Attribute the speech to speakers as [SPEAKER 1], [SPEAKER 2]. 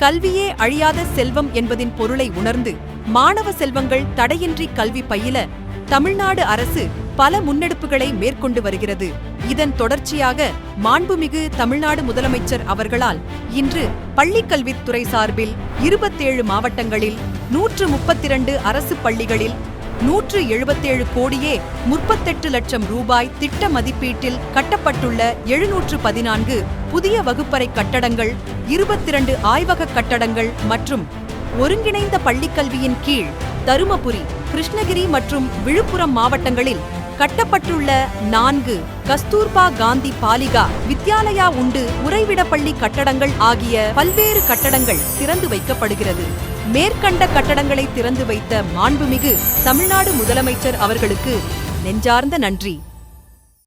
[SPEAKER 1] கல்வியே அழியாத செல்வம் என்பதின் பொருளை உணர்ந்து மாணவ செல்வங்கள் தடையின்றி கல்வி பயில தமிழ்நாடு அரசு பல முன்னெடுப்புகளை மேற்கொண்டு வருகிறது. இதன் தொடர்ச்சியாக மாண்புமிகு தமிழ்நாடு முதலமைச்சர் அவர்களால் இன்று பள்ளிக்கல்வித்துறை சார்பில் 27 மாவட்டங்களில் 132 அரசு பள்ளிகளில் 177 கோடியே 38 லட்சம் ரூபாய் திட்ட மதிப்பீட்டில் கட்டப்பட்டுள்ள 714 புதிய வகுப்பறை கட்டடங்கள், 22 ஆய்வக கட்டடங்கள் மற்றும் ஒருங்கிணைந்த பள்ளிக்கல்வியின் கீழ் தருமபுரி, கிருஷ்ணகிரி மற்றும் விழுப்புரம் மாவட்டங்களில் கட்டப்பட்டுள்ள 4 கஸ்தூர்பா காந்தி பாலிகா வித்யாலயா உண்டு உறைவிடப்பள்ளி கட்டடங்கள் ஆகிய பல்வேறு கட்டடங்கள் திறந்து வைக்கப்படுகிறது. மேற்கண்ட கட்டடங்களை திறந்து வைத்த மாண்புமிகு தமிழ்நாடு முதலமைச்சர் அவர்களுக்கு நெஞ்சார்ந்த நன்றி.